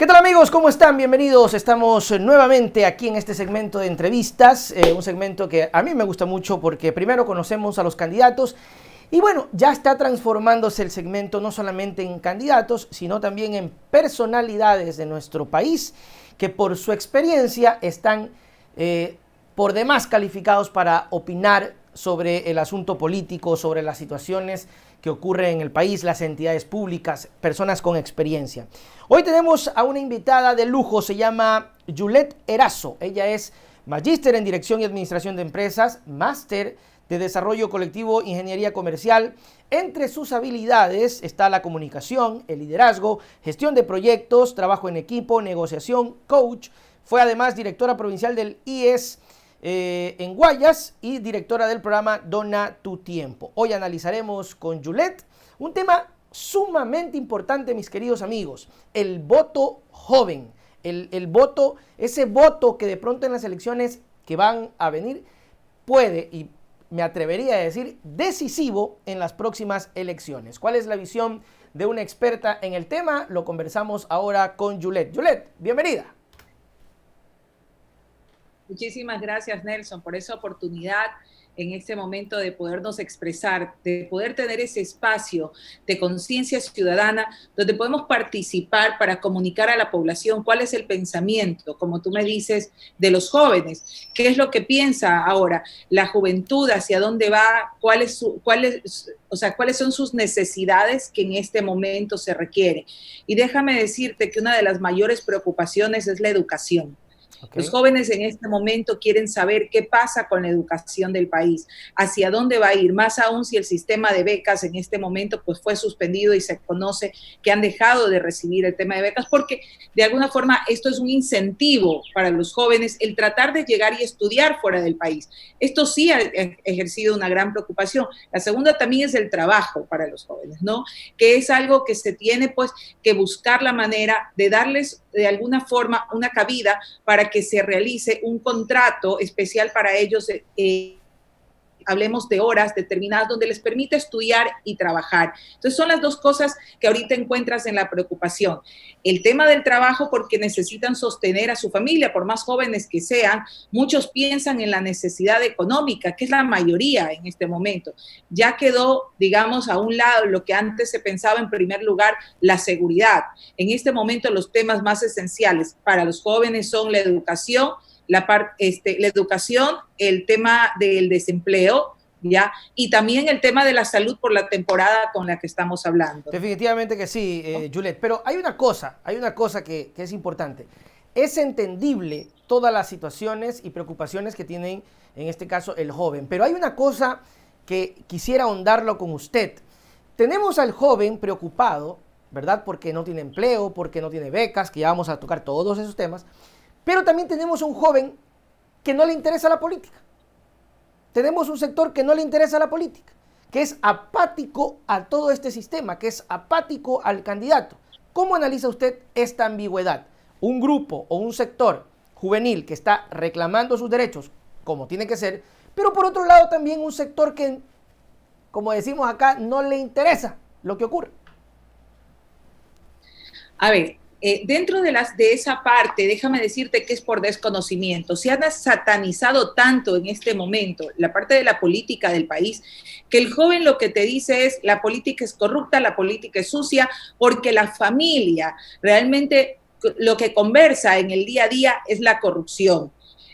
tal amigos? ¿Cómo están? Bienvenidos. Estamos nuevamente aquí en este segmento de entrevistas, un segmento que a mí me gusta mucho porque primero conocemos a los candidatos y bueno, ya está transformándose el segmento no solamente en candidatos, sino también en personalidades de nuestro país que por su experiencia están por demás calificados para opinar sobre el asunto político, sobre las situaciones que ocurren en el país, las entidades públicas, personas con experiencia. Hoy tenemos a una invitada de lujo, se llama Julet Erazo. Ella es magíster en Dirección y Administración de Empresas, máster de Desarrollo Colectivo, Ingeniería Comercial. Entre sus habilidades está la comunicación, el liderazgo, gestión de proyectos, trabajo en equipo, negociación, coach. Fue además directora provincial del IES en Guayas y directora del programa Dona tu Tiempo. Hoy analizaremos con Julet un tema sumamente importante, mis queridos amigos, el voto joven, el voto, ese voto que de pronto en las elecciones que van a venir puede, y me atrevería a decir, decisivo en las próximas elecciones. ¿Cuál es la visión de una experta en el tema? Lo conversamos ahora con Julet. Julet, bienvenida. Muchísimas gracias, Nelson, por esa oportunidad en este momento de podernos expresar, de poder tener ese espacio de conciencia ciudadana donde podemos participar para comunicar a la población cuál es el pensamiento, como tú me dices, de los jóvenes, qué es lo que piensa ahora la juventud, hacia dónde va, cuáles son sus necesidades que en este momento se requieren. Y déjame decirte que una de las mayores preocupaciones es la educación. Okay. Los jóvenes en este momento quieren saber qué pasa con la educación del país, hacia dónde va a ir, más aún si el sistema de becas en este momento pues fue suspendido y se conoce que han dejado de recibir el tema de becas, porque de alguna forma esto es un incentivo para los jóvenes, el tratar de llegar y estudiar fuera del país. Esto sí ha ejercido una gran preocupación. La segunda también es el trabajo para los jóvenes, ¿no? Que es algo que se tiene pues que buscar la manera de darles de alguna forma una cabida para que se realice un contrato especial para ellos, hablemos de horas determinadas donde les permite estudiar y trabajar. Entonces son las dos cosas que ahorita encuentras en la preocupación. El tema del trabajo porque necesitan sostener a su familia, por más jóvenes que sean, muchos piensan en la necesidad económica, que es la mayoría en este momento. Ya quedó, digamos, a un lado lo que antes se pensaba en primer lugar, la seguridad. En este momento los temas más esenciales para los jóvenes son la educación, la educación, el tema del desempleo, ¿ya? Y también el tema de la salud por la temporada con la que estamos hablando. Definitivamente que sí, Julet, pero hay una cosa que es importante. Es entendible todas las situaciones y preocupaciones que tienen, en este caso, el joven, pero hay una cosa que quisiera ahondarlo con usted. Tenemos al joven preocupado, ¿verdad? Porque no tiene empleo, porque no tiene becas, que ya vamos a tocar todos esos temas. Pero también tenemos un joven que no le interesa la política. Tenemos un sector que no le interesa la política, que es apático a todo este sistema, que es apático al candidato. ¿Cómo analiza usted esta ambigüedad? Un grupo o un sector juvenil que está reclamando sus derechos, como tiene que ser, pero por otro lado también un sector que, como decimos acá, no le interesa lo que ocurre. A ver, dentro de esa parte, déjame decirte que es por desconocimiento. Se ha satanizado tanto en este momento la parte de la política del país, que el joven lo que te dice es la política es corrupta, la política es sucia, porque la familia realmente lo que conversa en el día a día es la corrupción.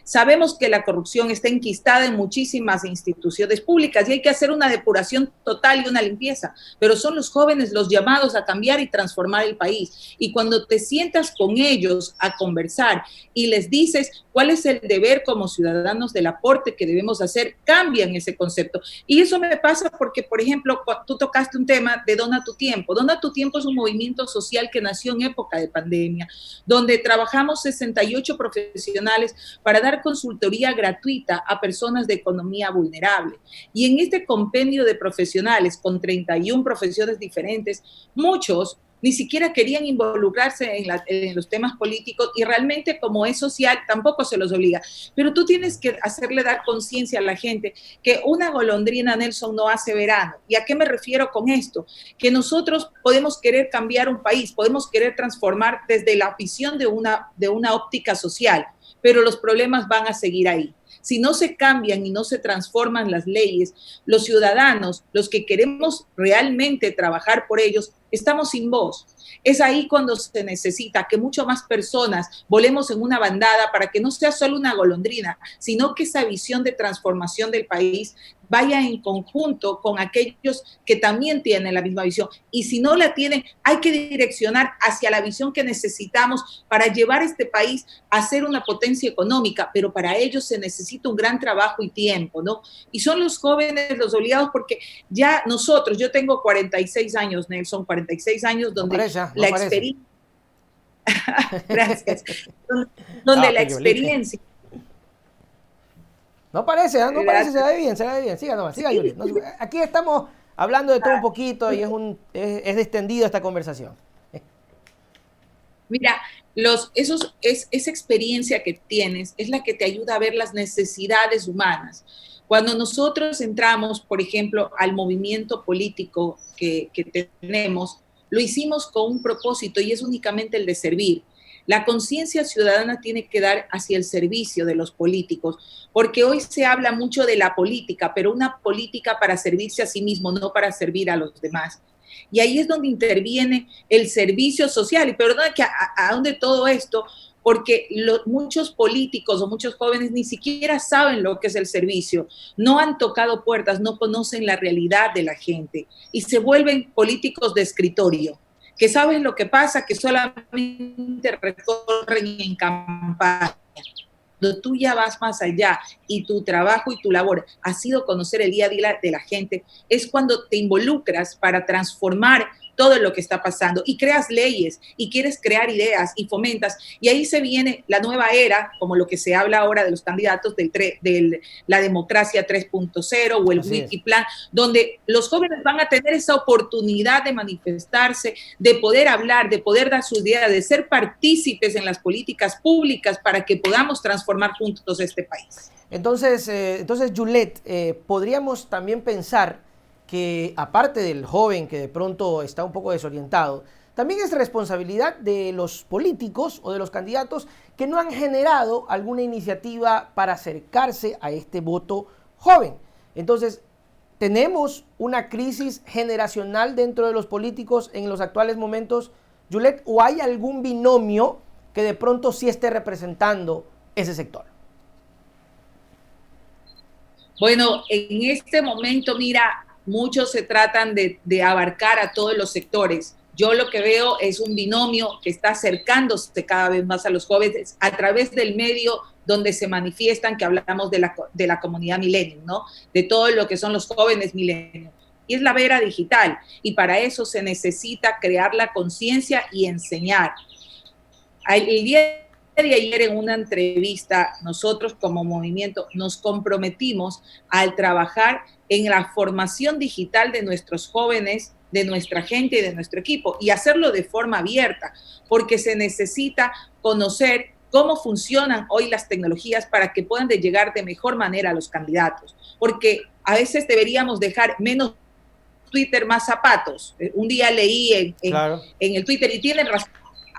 Sabemos que la corrupción está enquistada en muchísimas instituciones públicas y hay que hacer una depuración total y una limpieza, pero son los jóvenes los llamados a cambiar y transformar el país. Y cuando te sientas con ellos a conversar y les dices cuál es el deber como ciudadanos del aporte que debemos hacer, cambian ese concepto. Y eso me pasa porque, por ejemplo, tú tocaste un tema de Dona tu Tiempo. Dona tu Tiempo es un movimiento social que nació en época de pandemia, donde trabajamos 68 profesionales para dar consultoría gratuita a personas de economía vulnerable. Y en este compendio de profesionales con 31 profesiones diferentes, muchos ni siquiera querían involucrarse en los temas políticos y realmente como es social tampoco se los obliga. Pero tú tienes que hacerle dar conciencia a la gente que una golondrina, Nelson, no hace verano. ¿Y a qué me refiero con esto? Que nosotros podemos querer cambiar un país, podemos querer transformar desde la visión de una óptica social, pero los problemas van a seguir ahí. Si no se cambian y no se transforman las leyes, los ciudadanos, los que queremos realmente trabajar por ellos, estamos sin voz. Es ahí cuando se necesita que mucho más personas volemos en una bandada para que no sea solo una golondrina, sino que esa visión de transformación del país vaya en conjunto con aquellos que también tienen la misma visión. Y si no la tienen, hay que direccionar hacia la visión que necesitamos para llevar este país a ser una potencia económica, pero para ello se necesita un gran trabajo y tiempo, ¿no? Y son los jóvenes los obligados porque ya nosotros, yo tengo 46 años, Nelson, 46 años donde la experiencia... Gracias. Donde la experiencia... No parece, ¿eh? No parece, se ve bien, se ve bien. Siga nomás, siga, Juliet. Aquí estamos hablando de todo un poquito y es extendido esta conversación. Mira, esa experiencia que tienes es la que te ayuda a ver las necesidades humanas. Cuando nosotros entramos, por ejemplo, al movimiento político que tenemos, lo hicimos con un propósito y es únicamente el de servir. La conciencia ciudadana tiene que dar hacia el servicio de los políticos, porque hoy se habla mucho de la política, pero una política para servirse a sí mismo, no para servir a los demás. Y ahí es donde interviene el servicio social. Y perdona que a dónde todo esto, porque muchos políticos o muchos jóvenes ni siquiera saben lo que es el servicio, no han tocado puertas, no conocen la realidad de la gente y se vuelven políticos de escritorio, que saben lo que pasa, que solamente recorren en campaña. Cuando tú ya vas más allá y tu trabajo y tu labor ha sido conocer el día a día de la gente, es cuando te involucras para transformar todo lo que está pasando y creas leyes y quieres crear ideas y fomentas. Y ahí se viene la nueva era, como lo que se habla ahora de los candidatos de la democracia 3.0 o el Wikiplan, donde los jóvenes van a tener esa oportunidad de manifestarse, de poder hablar, de poder dar sus ideas, de ser partícipes en las políticas públicas para que podamos transformar juntos este país. Entonces Juliet, podríamos también pensar que aparte del joven que de pronto está un poco desorientado, también es responsabilidad de los políticos o de los candidatos que no han generado alguna iniciativa para acercarse a este voto joven. Entonces, ¿tenemos una crisis generacional dentro de los políticos en los actuales momentos, Juliet, o hay algún binomio que de pronto sí esté representando ese sector? Bueno, en este momento, mira, muchos se tratan de abarcar a todos los sectores. Yo lo que veo es un binomio que está acercándose cada vez más a los jóvenes a través del medio donde se manifiestan, que hablamos de la comunidad millennial, ¿no? De todo lo que son los jóvenes millennials. Y es la era digital. Y para eso se necesita crear la conciencia y enseñar. El día de ayer en una entrevista, nosotros como movimiento nos comprometimos al trabajar en la formación digital de nuestros jóvenes, de nuestra gente y de nuestro equipo, y hacerlo de forma abierta, porque se necesita conocer cómo funcionan hoy las tecnologías para que puedan llegar de mejor manera a los candidatos, porque a veces deberíamos dejar menos Twitter, más zapatos. Un día leí en el Twitter, y tienen razón.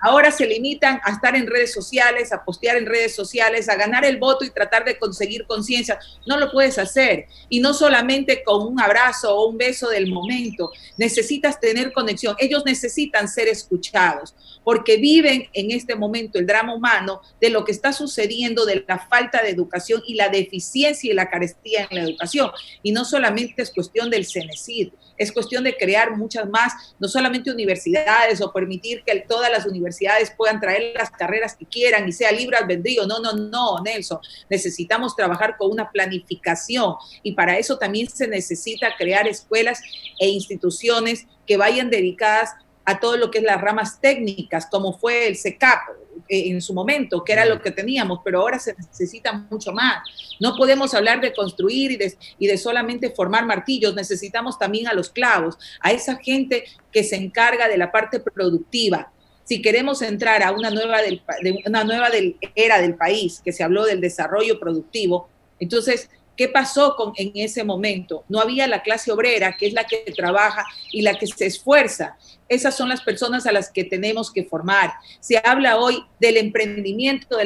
Ahora se limitan a estar en redes sociales, a postear en redes sociales, a ganar el voto y tratar de conseguir conciencia. No lo puedes hacer. Y no solamente con un abrazo o un beso del momento. Necesitas tener conexión. Ellos necesitan ser escuchados porque viven en este momento el drama humano de lo que está sucediendo, de la falta de educación y la deficiencia y la carestía en la educación. Y no solamente es cuestión del CENESID, es cuestión de crear muchas más, no solamente universidades o permitir que todas las universidades puedan traer las carreras que quieran y sea libre albedrío. No, Nelson. Necesitamos trabajar con una planificación y para eso también se necesita crear escuelas e instituciones que vayan dedicadas a todo lo que es las ramas técnicas, como fue el CECAP, en su momento, que era lo que teníamos, pero ahora se necesita mucho más. No podemos hablar de construir y de solamente formar martillos, necesitamos también a los clavos, a esa gente que se encarga de la parte productiva. Si queremos entrar a una nueva era del país, que se habló del desarrollo productivo, entonces, ¿qué pasó en ese momento? No había la clase obrera, que es la que trabaja y la que se esfuerza. Esas son las personas a las que tenemos que formar. Se habla hoy del emprendimiento,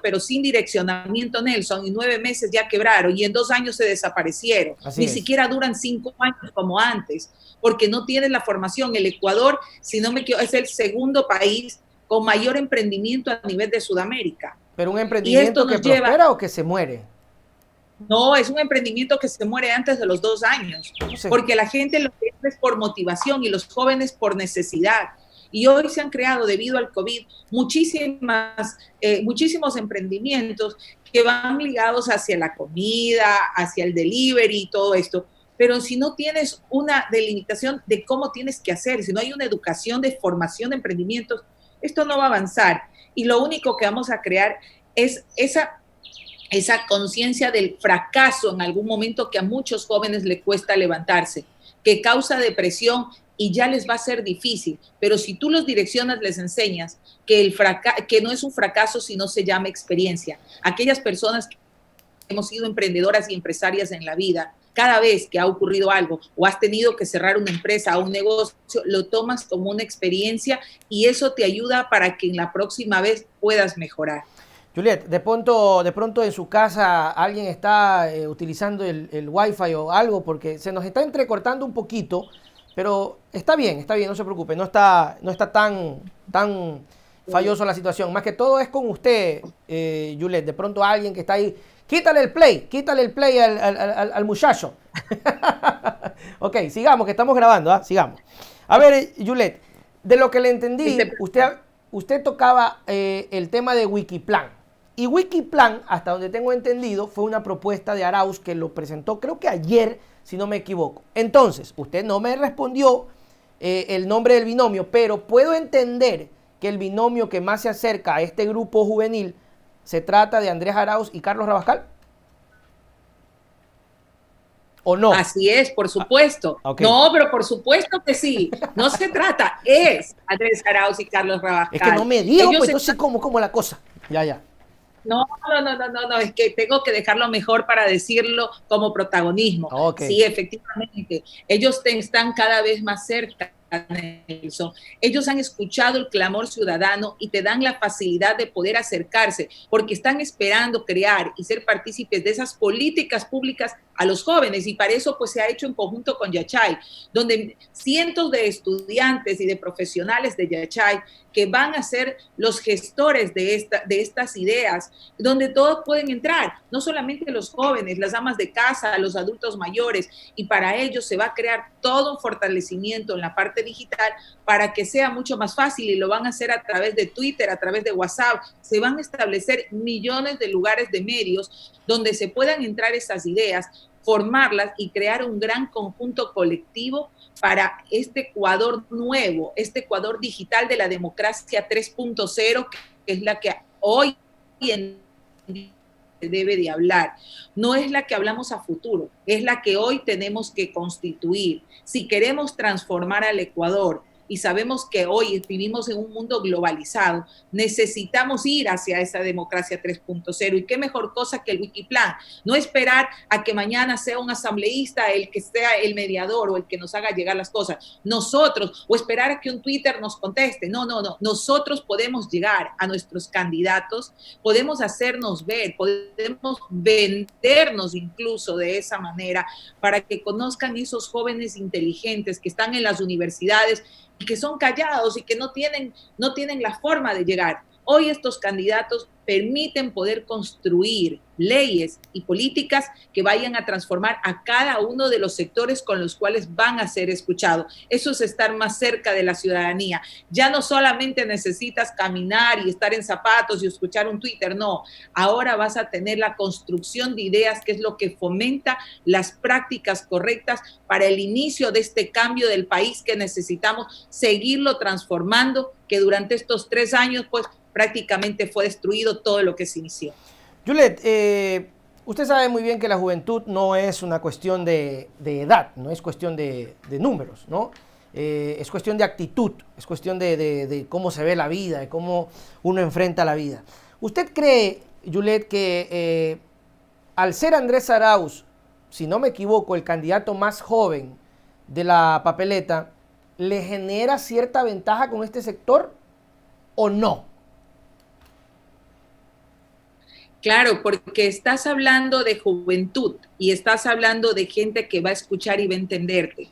pero sin direccionamiento, Nelson, y 9 meses ya quebraron y en 2 años se desaparecieron. Ni siquiera duran 5 años como antes, porque no tienen la formación. El Ecuador, si no me equivoco, es el segundo país con mayor emprendimiento a nivel de Sudamérica. ¿Pero un emprendimiento que prospera o que se muere? No, es un emprendimiento que se muere antes de los 2 años, porque la gente lo hace es por motivación y los jóvenes por necesidad. Y hoy se han creado, debido al COVID, muchísimos emprendimientos que van ligados hacia la comida, hacia el delivery y todo esto. Pero si no tienes una delimitación de cómo tienes que hacer, si no hay una educación de formación de emprendimientos, esto no va a avanzar. Y lo único que vamos a crear es esa conciencia del fracaso en algún momento que a muchos jóvenes les cuesta levantarse, que causa depresión y ya les va a ser difícil. Pero si tú los direccionas, les enseñas que que no es un fracaso, sino se llama experiencia. Aquellas personas que hemos sido emprendedoras y empresarias en la vida, cada vez que ha ocurrido algo o has tenido que cerrar una empresa o un negocio, lo tomas como una experiencia y eso te ayuda para que en la próxima vez puedas mejorar. Juliet, de pronto en su casa alguien está utilizando el Wi-Fi o algo, porque se nos está entrecortando un poquito, pero está bien, no se preocupe, no está tan falloso la situación. Más que todo es con usted, Juliet, de pronto alguien que está ahí, quítale el play al muchacho. Ok, sigamos, que estamos grabando, sigamos. A ver, Juliet, de lo que le entendí, usted tocaba el tema de Wikiplan. Y Wikiplan, hasta donde tengo entendido, fue una propuesta de Arauz que lo presentó, creo que ayer, si no me equivoco. Entonces, usted no me respondió el nombre del binomio, pero puedo entender que el binomio que más se acerca a este grupo juvenil se trata de Andrés Arauz y Carlos Rabascal. ¿O no? Así es, por supuesto. Okay. No, pero por supuesto que sí. No se trata, es Andrés Arauz y Carlos Rabascal. Es que no me dijo, pues entonces, ¿cómo la cosa? Ya. No, es que tengo que dejarlo mejor para decirlo como protagonismo. Okay. Sí, efectivamente, ellos están cada vez más cerca, Nelson. Ellos han escuchado el clamor ciudadano y te dan la facilidad de poder acercarse, porque están esperando crear y ser partícipes de esas políticas públicas a los jóvenes, y para eso pues se ha hecho en conjunto con Yachay, donde cientos de estudiantes y de profesionales de Yachay que van a ser los gestores de estas ideas, donde todos pueden entrar, no solamente los jóvenes, las amas de casa, los adultos mayores, y para ello se va a crear todo un fortalecimiento en la parte digital para que sea mucho más fácil, y lo van a hacer a través de Twitter, a través de WhatsApp. Se van a establecer millones de lugares de medios donde se puedan entrar esas ideas, formarlas y crear un gran conjunto colectivo para este Ecuador nuevo, este Ecuador digital de la democracia 3.0, que es la que hoy en día se debe de hablar. No es la que hablamos a futuro, es la que hoy tenemos que constituir. Si queremos transformar al Ecuador, y sabemos que hoy vivimos en un mundo globalizado, necesitamos ir hacia esa democracia 3.0, y qué mejor cosa que el Wikiplan. No esperar a que mañana sea un asambleísta el que sea el mediador o el que nos haga llegar las cosas. Nosotros, o esperar a que un Twitter nos conteste. No. Nosotros podemos llegar a nuestros candidatos, podemos hacernos ver, podemos vendernos incluso de esa manera para que conozcan esos jóvenes inteligentes que están en las universidades y que son callados y que no tienen la forma de llegar. Hoy estos candidatos permiten poder construir leyes y políticas que vayan a transformar a cada uno de los sectores con los cuales van a ser escuchados. Eso es estar más cerca de la ciudadanía. Ya no solamente necesitas caminar y estar en zapatos y escuchar un Twitter, no. Ahora vas a tener la construcción de ideas, que es lo que fomenta las prácticas correctas para el inicio de este cambio del país que necesitamos seguirlo transformando, que durante estos 3 años, pues, prácticamente fue destruido todo lo que se inició. Juliet, usted sabe muy bien que la juventud no es una cuestión de edad, no es cuestión de números, ¿no? Es cuestión de actitud, es cuestión de cómo se ve la vida, de cómo uno enfrenta la vida. ¿Usted cree, Juliet, que al ser Andrés Arauz, si no me equivoco, el candidato más joven de la papeleta, le genera cierta ventaja con este sector o no? Claro, porque estás hablando de juventud y estás hablando de gente que va a escuchar y va a entenderte.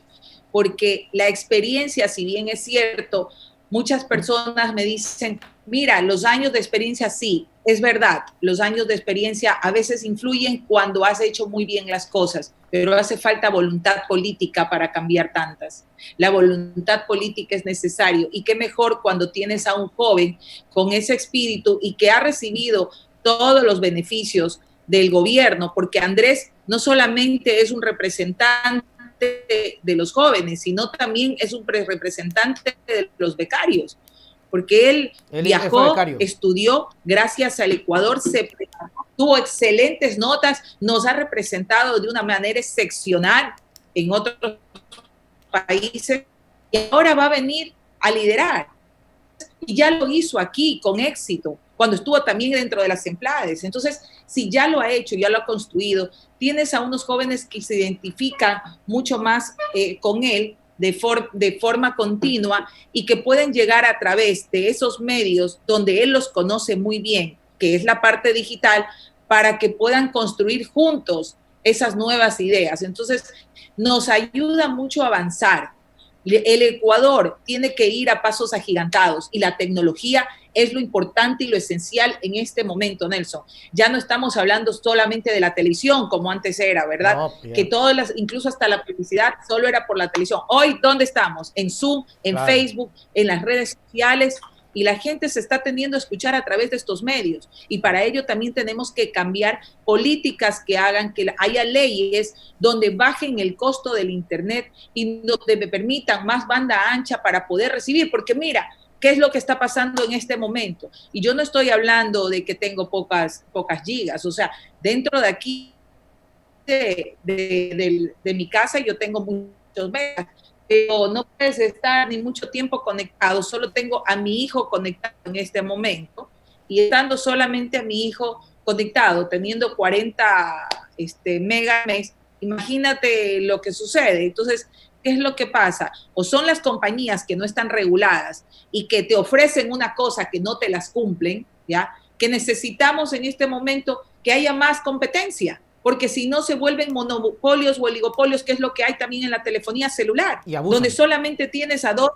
Porque la experiencia, si bien es cierto, muchas personas me dicen, mira, los años de experiencia sí, es verdad, los años de experiencia a veces influyen cuando has hecho muy bien las cosas, pero hace falta voluntad política para cambiar tantas. La voluntad política es necesario y qué mejor cuando tienes a un joven con ese espíritu y que ha recibido todos los beneficios del gobierno, porque Andrés no solamente es un representante de los jóvenes, sino también es un representante de los becarios, porque él viajó, estudió, gracias al Ecuador, se preparó, tuvo excelentes notas, nos ha representado de una manera excepcional en otros países y ahora va a venir a liderar. Y ya lo hizo aquí con éxito, cuando estuvo también dentro de las Semplades. Entonces, si ya lo ha hecho, ya lo ha construido, tienes a unos jóvenes que se identifican mucho más con él de forma continua y que pueden llegar a través de esos medios donde él los conoce muy bien, que es la parte digital, para que puedan construir juntos esas nuevas ideas. Entonces, nos ayuda mucho a avanzar. El Ecuador tiene que ir a pasos agigantados y la tecnología es lo importante y lo esencial en este momento, Nelson. Ya no estamos hablando solamente de la televisión como antes era, ¿verdad? No, que todas las, incluso hasta la publicidad solo era por la televisión. Hoy, ¿dónde estamos? En Zoom, en Facebook, en las redes sociales. Y la gente se está tendiendo a escuchar a través de estos medios. Y para ello también tenemos que cambiar políticas que hagan que haya leyes donde bajen el costo del Internet y donde me permitan más banda ancha para poder recibir. Porque mira, ¿qué es lo que está pasando en este momento? Y yo no estoy hablando de que tengo pocas gigas. O sea, dentro de aquí, de mi casa, yo tengo muchos megas. Pero no puedes estar ni mucho tiempo conectado, solo tengo a mi hijo conectado en este momento y estando solamente a mi hijo conectado, teniendo 40 megas, imagínate lo que sucede. Entonces, ¿qué es lo que pasa? O son las compañías que no están reguladas y que te ofrecen una cosa que no te las cumplen, ¿ya? Que necesitamos en este momento que haya más competencia, porque si no se vuelven monopolios o oligopolios, que es lo que hay también en la telefonía celular, donde solamente tienes a dos,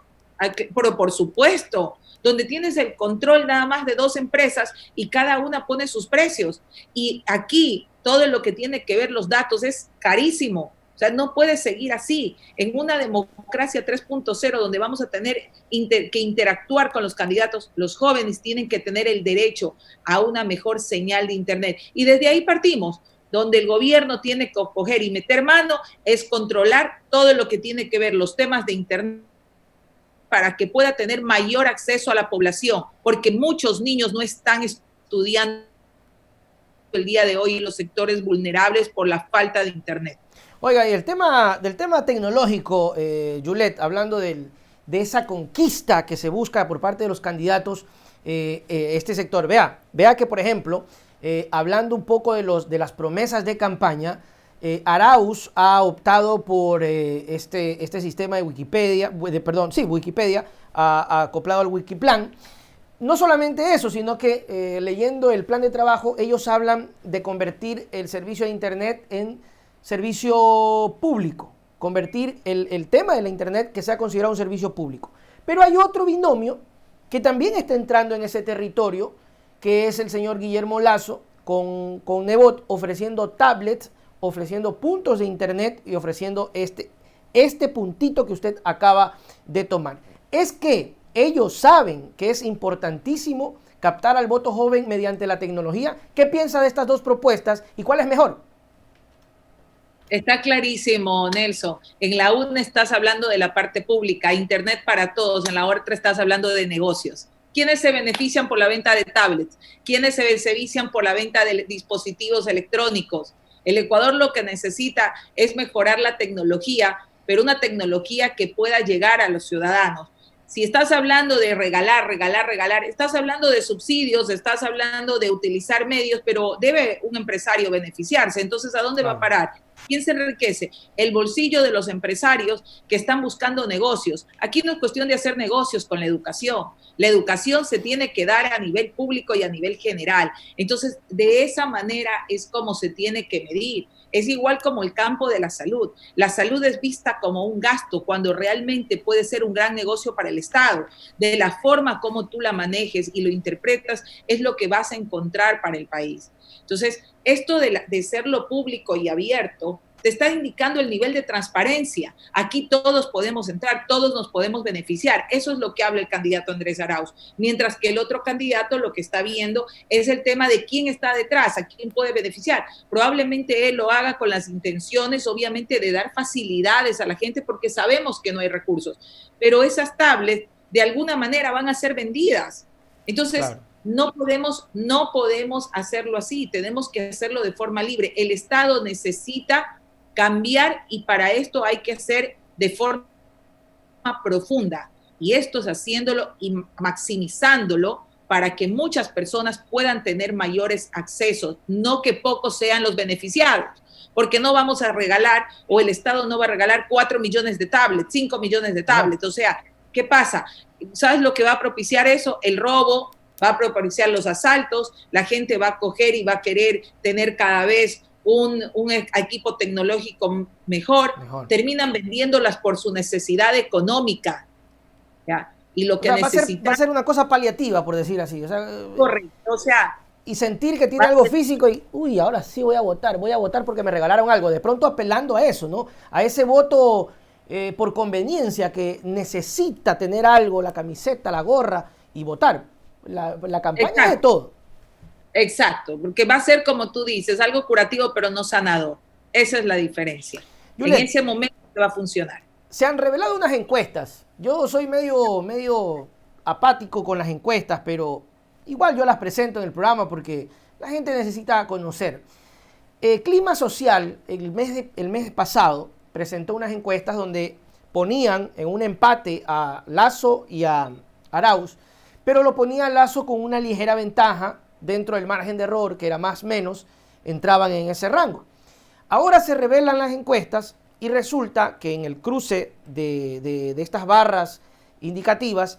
pero por supuesto, donde tienes el control nada más de 2 empresas y cada una pone sus precios. Y aquí todo lo que tiene que ver los datos es carísimo. O sea, no puede seguir así. En una democracia 3.0 donde vamos a tener que interactuar con los candidatos, los jóvenes tienen que tener el derecho a una mejor señal de Internet. Y desde ahí partimos. Donde el gobierno tiene que coger y meter mano es controlar todo lo que tiene que ver los temas de Internet para que pueda tener mayor acceso a la población, porque muchos niños no están estudiando el día de hoy en los sectores vulnerables por la falta de Internet. Oiga, y del tema tecnológico, Juliet, hablando de esa conquista que se busca por parte de los candidatos, este sector, vea que, por ejemplo, hablando un poco de las promesas de campaña, Arauz ha optado por este sistema de Wikipedia, Wikipedia, acoplado al Wikiplan. No solamente eso, sino que leyendo el plan de trabajo, ellos hablan de convertir el servicio de Internet en servicio público, convertir el tema de la Internet que sea considerado un servicio público. Pero hay otro binomio que también está entrando en ese territorio, que es el señor Guillermo Lasso, con Nebot, ofreciendo tablets, ofreciendo puntos de internet y ofreciendo este puntito que usted acaba de tomar. Es que ellos saben que es importantísimo captar al voto joven mediante la tecnología. ¿Qué piensa de estas dos propuestas y cuál es mejor? Está clarísimo, Nelson. En la una estás hablando de la parte pública, Internet para todos. En la otra estás hablando de negocios. ¿Quiénes se benefician por la venta de tablets? ¿Quiénes se benefician por la venta de dispositivos electrónicos? El Ecuador lo que necesita es mejorar la tecnología, pero una tecnología que pueda llegar a los ciudadanos. Si estás hablando de regalar, estás hablando de subsidios, estás hablando de utilizar medios, pero debe un empresario beneficiarse. Entonces, ¿a dónde va a parar? ¿Quién se enriquece? El bolsillo de los empresarios que están buscando negocios. Aquí no es cuestión de hacer negocios con la educación. La educación se tiene que dar a nivel público y a nivel general. Entonces, de esa manera es como se tiene que medir. Es igual como el campo de la salud. La salud es vista como un gasto cuando realmente puede ser un gran negocio para el Estado. De la forma como tú la manejes y lo interpretas es lo que vas a encontrar para el país. Entonces, esto de serlo público y abierto te está indicando el nivel de transparencia. Aquí todos podemos entrar, todos nos podemos beneficiar. Eso es lo que habla el candidato Andrés Arauz. Mientras que el otro candidato lo que está viendo es el tema de quién está detrás, a quién puede beneficiar. Probablemente él lo haga con las intenciones, obviamente, de dar facilidades a la gente porque sabemos que no hay recursos. Pero esas tablets, de alguna manera, van a ser vendidas. Entonces, claro, no podemos hacerlo así, tenemos que hacerlo de forma libre. El Estado necesita cambiar y para esto hay que hacer de forma profunda. Y esto es haciéndolo y maximizándolo para que muchas personas puedan tener mayores accesos, no que pocos sean los beneficiados, porque no vamos a regalar, o el Estado no va a regalar 4 millones de tablets, 5 millones de tablets. O sea, ¿qué pasa? ¿Sabes lo que va a propiciar eso? El robo, va a propiciar los asaltos, la gente va a coger y va a querer tener cada vez un equipo tecnológico mejor, terminan vendiéndolas por su necesidad económica, ¿ya? Y lo que va a ser una cosa paliativa, por decir así. O sea, correcto, o sea... Y sentir que tiene algo físico y, uy, ahora sí voy a votar porque me regalaron algo. De pronto apelando a eso, ¿no? A ese voto por conveniencia que necesita tener algo, la camiseta, la gorra y votar. La campaña es de todo. Exacto, porque va a ser como tú dices, algo curativo pero no sanador. Esa es la diferencia. Juliet, en ese momento va a funcionar. Se han revelado unas encuestas. Yo soy medio apático con las encuestas, pero igual yo las presento en el programa porque la gente necesita conocer. Clima Social, el mes pasado, presentó unas encuestas donde ponían en un empate a Lasso y a Arauz, pero lo ponía Lasso con una ligera ventaja dentro del margen de error, que era más o menos, entraban en ese rango. Ahora se revelan las encuestas y resulta que en el cruce de estas barras indicativas,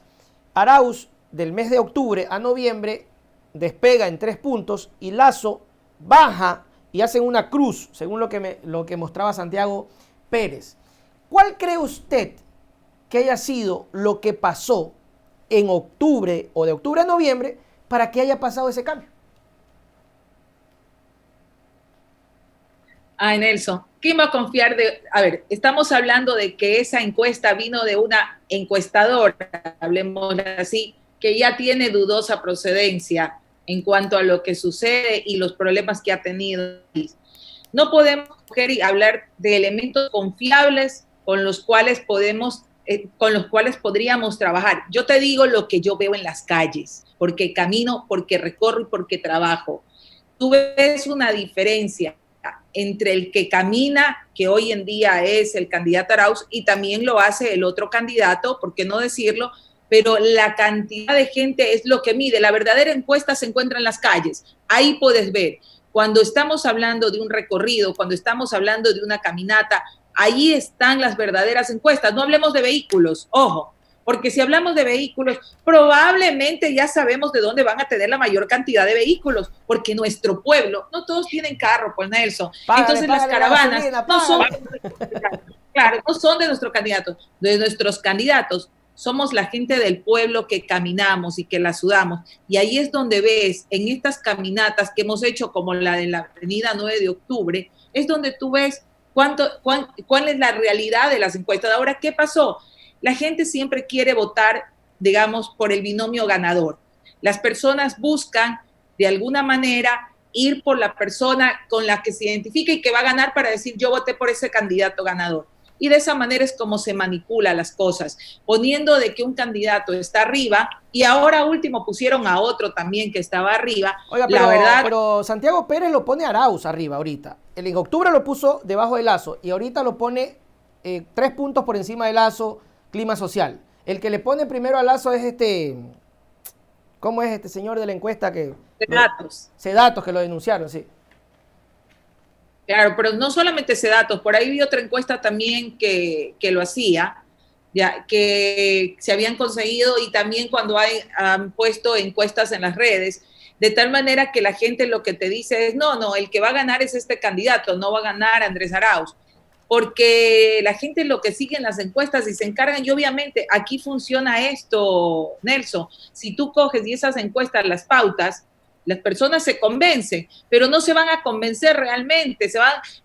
Arauz del mes de octubre a noviembre despega en 3 puntos y Lasso baja y hacen una cruz, según lo que mostraba Santiago Pérez. ¿Cuál cree usted que haya sido lo que pasó en octubre o de octubre a noviembre para que haya pasado ese cambio? Ay, Nelson, ¿quién va a confiar de...? A ver, estamos hablando de que esa encuesta vino de una encuestadora, hablemos así, que ya tiene dudosa procedencia en cuanto a lo que sucede y los problemas que ha tenido. No podemos coger y hablar de elementos confiables con los cuales podríamos trabajar. Yo te digo lo que yo veo en las calles, porque camino, porque recorro y porque trabajo. Tú ves una diferencia entre el que camina, que hoy en día es el candidato Arauz, y también lo hace el otro candidato, ¿por qué no decirlo? Pero la cantidad de gente es lo que mide. La verdadera encuesta se encuentra en las calles. Ahí puedes ver. Cuando estamos hablando de un recorrido, cuando estamos hablando de una caminata, ahí están las verdaderas encuestas. No hablemos de vehículos, ojo, porque si hablamos de vehículos, probablemente ya sabemos de dónde van a tener la mayor cantidad de vehículos, porque nuestro pueblo, no todos tienen carro, pues Nelson. Entonces las caravanas no son, claro, no son de nuestros candidatos. De nuestros candidatos somos la gente del pueblo que caminamos y que la sudamos. Y ahí es donde ves, en estas caminatas que hemos hecho, como la de la avenida 9 de octubre, es donde tú ves cuál es la realidad de las encuestas. Ahora, ¿qué pasó? La gente siempre quiere votar, digamos, por el binomio ganador. Las personas buscan, de alguna manera, ir por la persona con la que se identifica y que va a ganar para decir, yo voté por ese candidato ganador. Y de esa manera es como se manipula las cosas, poniendo de que un candidato está arriba y ahora último pusieron a otro también que estaba arriba. Oiga, La verdad, pero Santiago Pérez lo pone Arauz arriba ahorita. En octubre lo puso debajo de Lasso y ahorita lo pone 3 puntos por encima de Lasso, clima social. El que le pone primero a Lasso es ¿cómo es este señor de la encuesta que? datos. Sedatos, que lo denunciaron, sí. Claro, pero no solamente Sedatos, por ahí vi otra encuesta también que lo hacía, ya que se habían conseguido y también cuando han puesto encuestas en las redes, de tal manera que la gente lo que te dice es, no, el que va a ganar es este candidato, no va a ganar Andrés Arauz, porque la gente lo que sigue en las encuestas y se encargan, y obviamente aquí funciona esto, Nelson, si tú coges y esas encuestas las pautas, las personas se convencen, pero no se van a convencer realmente,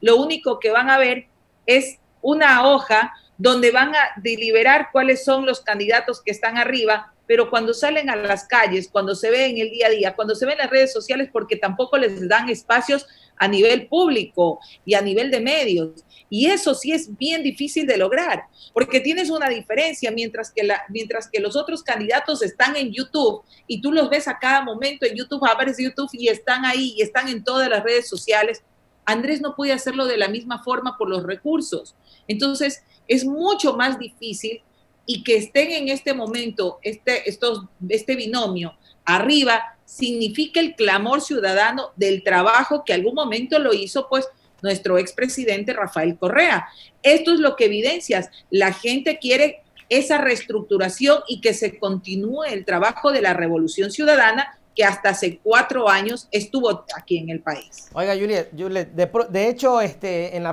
lo único que van a ver es una hoja donde van a deliberar cuáles son los candidatos que están arriba, pero cuando salen a las calles, cuando se ve en el día a día, cuando se ven en las redes sociales, porque tampoco les dan espacios a nivel público y a nivel de medios. Y eso sí es bien difícil de lograr, porque tienes una diferencia mientras que los otros candidatos están en YouTube y tú los ves a cada momento en YouTube, abres YouTube y están ahí y están en todas las redes sociales. Andrés no puede hacerlo de la misma forma por los recursos. Entonces, es mucho más difícil y que estén en este momento, este binomio arriba, significa el clamor ciudadano del trabajo que algún momento lo hizo, pues, nuestro expresidente Rafael Correa. Esto es lo que evidencias. La gente quiere esa reestructuración y que se continúe el trabajo de la Revolución Ciudadana que hasta hace 4 años estuvo aquí en el país. Oiga, Juliet, de hecho, en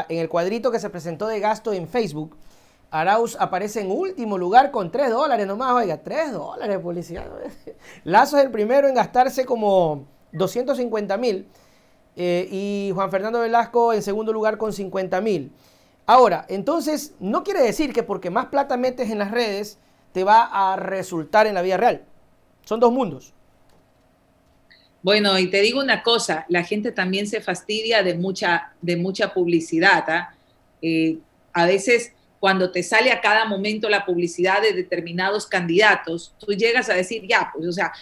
el cuadrito que se presentó de gasto en Facebook, Arauz aparece en último lugar con $3 nomás. Oiga, $3 publicidad. Lasso es el primero en gastarse como 250,000 y Juan Fernando Velasco en segundo lugar con 50,000. Ahora, entonces, no quiere decir que porque más plata metes en las redes te va a resultar en la vida real. Son dos mundos. Bueno, y te digo una cosa, la gente también se fastidia de mucha publicidad. A veces cuando te sale a cada momento la publicidad de determinados candidatos, tú llegas a decir, ya, pues, o sea,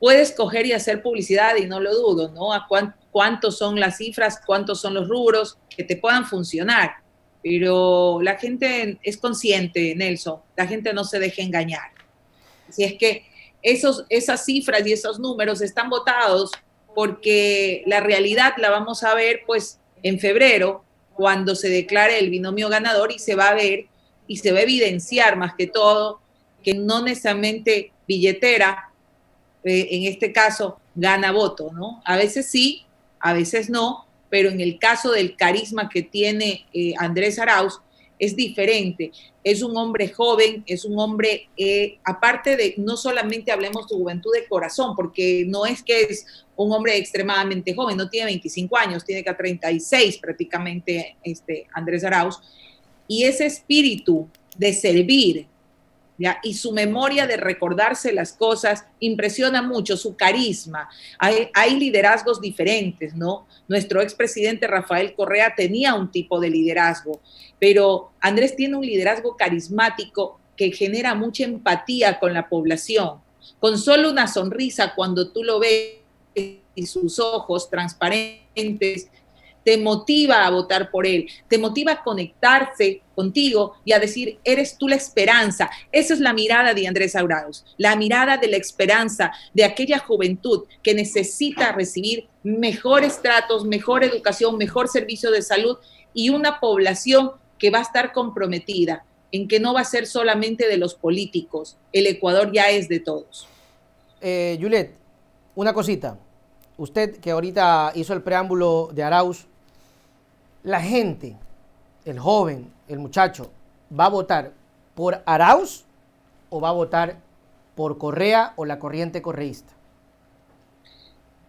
puedes coger y hacer publicidad y no lo dudo, ¿no? A cuántos son las cifras, cuántos son los rubros que te puedan funcionar. Pero la gente es consciente, Nelson, la gente no se deja engañar. Si es que esas cifras y esos números están votados porque la realidad la vamos a ver pues en febrero, cuando se declare el binomio ganador y se va a ver y se va a evidenciar más que todo que no necesariamente billetera, en este caso, gana voto, ¿no? A veces sí, a veces no, pero en el caso del carisma que tiene Andrés Arauz, es diferente. Es un hombre joven, es un hombre, aparte de, no solamente hablemos de juventud de corazón, porque no es que es un hombre extremadamente joven, no tiene 25 años, tiene que 36 prácticamente Andrés Arauz, y ese espíritu de servir, ¿ya? Y su memoria de recordarse las cosas impresiona mucho, su carisma. Hay liderazgos diferentes, ¿no? Nuestro expresidente Rafael Correa tenía un tipo de liderazgo, pero Andrés tiene un liderazgo carismático que genera mucha empatía con la población. Con solo una sonrisa, cuando tú lo ves y sus ojos transparentes, te motiva a votar por él, te motiva a conectarse contigo y a decir, eres tú la esperanza. Esa es la mirada de Andrés Arauz, la mirada de la esperanza de aquella juventud que necesita recibir mejores tratos, mejor educación, mejor servicio de salud y una población que va a estar comprometida en que no va a ser solamente de los políticos. El Ecuador ya es de todos. Juliet, una cosita. Usted que ahorita hizo el preámbulo de Arauz, la gente, el joven, el muchacho, va a votar por Arauz o va a votar por Correa o la corriente correísta?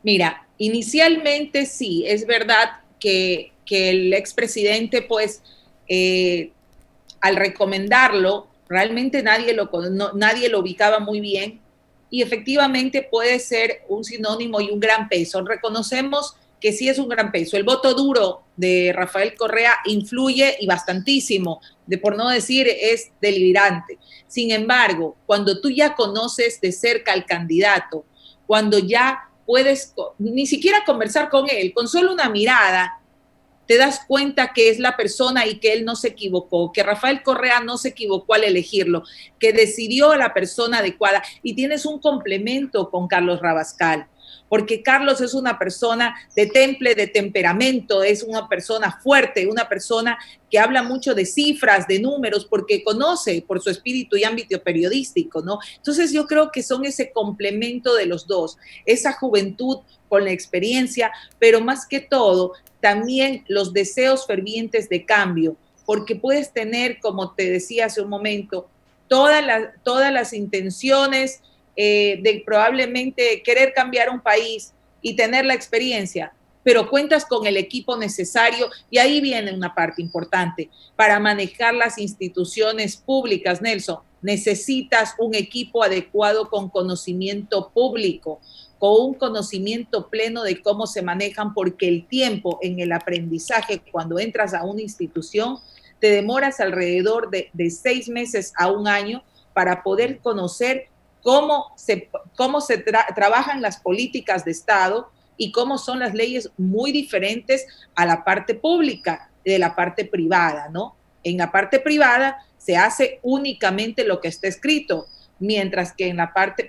Mira, inicialmente sí, es verdad que el expresidente, pues, al recomendarlo, realmente nadie lo ubicaba muy bien y efectivamente puede ser un sinónimo y un gran peso. Reconocemos que sí es un gran peso. El voto duro de Rafael Correa influye y bastantísimo, por no decir es delirante. Sin embargo, cuando tú ya conoces de cerca al candidato, cuando ya puedes ni siquiera conversar con él, con solo una mirada, te das cuenta que es la persona y que él no se equivocó, que Rafael Correa no se equivocó al elegirlo, que decidió a la persona adecuada y tienes un complemento con Carlos Rabascal, porque Carlos es una persona de temple, de temperamento, es una persona fuerte, una persona que habla mucho de cifras, de números, porque conoce por su espíritu y ámbito periodístico, ¿no? Entonces yo creo que son ese complemento de los dos, esa juventud con la experiencia, pero más que todo, también los deseos fervientes de cambio, porque puedes tener, como te decía hace un momento, todas las intenciones de probablemente querer cambiar un país y tener la experiencia, pero cuentas con el equipo necesario y ahí viene una parte importante. Para manejar las instituciones públicas, Nelson, necesitas un equipo adecuado con conocimiento público, con un conocimiento pleno de cómo se manejan, porque el tiempo en el aprendizaje cuando entras a una institución te demoras alrededor de 6 meses a un año para poder conocer cómo se trabajan las políticas de Estado y cómo son las leyes muy diferentes a la parte pública de la parte privada, ¿no? En la parte privada se hace únicamente lo que está escrito, mientras que en la parte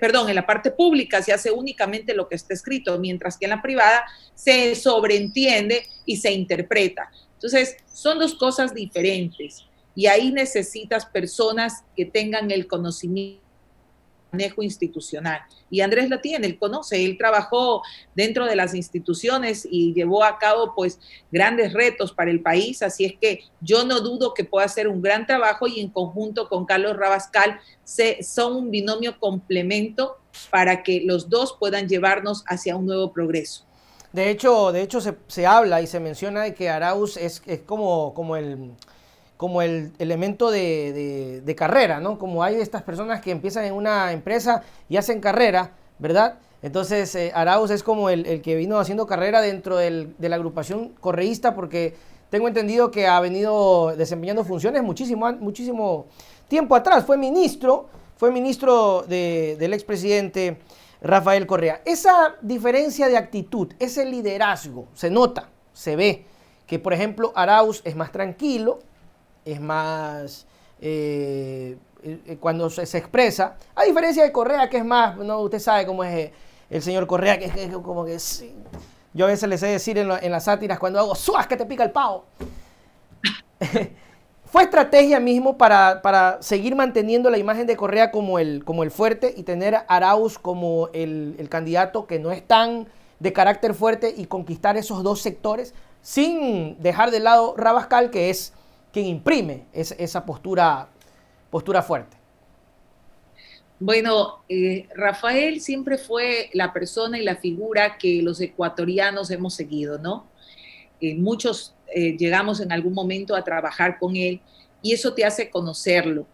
pública se hace únicamente lo que está escrito, mientras que en la privada se sobreentiende y se interpreta. Entonces, son dos cosas diferentes y ahí necesitas personas que tengan el conocimiento, manejo institucional. Y Andrés lo tiene, él conoce, él trabajó dentro de las instituciones y llevó a cabo pues grandes retos para el país, así es que yo no dudo que pueda hacer un gran trabajo y en conjunto con Carlos Rabascal son un binomio complemento para que los dos puedan llevarnos hacia un nuevo progreso. De hecho se habla y se menciona de que Arauz es como el elemento de carrera, ¿no? Como hay estas personas que empiezan en una empresa y hacen carrera, ¿verdad? Entonces Arauz es como el que vino haciendo carrera dentro de la agrupación correísta, porque tengo entendido que ha venido desempeñando funciones muchísimo tiempo atrás. Fue ministro del expresidente Rafael Correa. Esa diferencia de actitud, ese liderazgo, se nota, se ve, que por ejemplo Arauz es más tranquilo, es más cuando se expresa, a diferencia de Correa, que es más, no, usted sabe cómo es el señor Correa, que es como que sí. Yo a veces le sé decir en las sátiras cuando hago ¡suas! Que te pica el pavo. Fue estrategia mismo para seguir manteniendo la imagen de Correa como el fuerte y tener a Arauz como el candidato que no es tan de carácter fuerte y conquistar esos dos sectores sin dejar de lado Rabascal, que es quien imprime esa postura fuerte. Bueno, Rafael siempre fue la persona y la figura que los ecuatorianos hemos seguido, ¿no? Muchos llegamos en algún momento a trabajar con él y eso te hace conocerlo.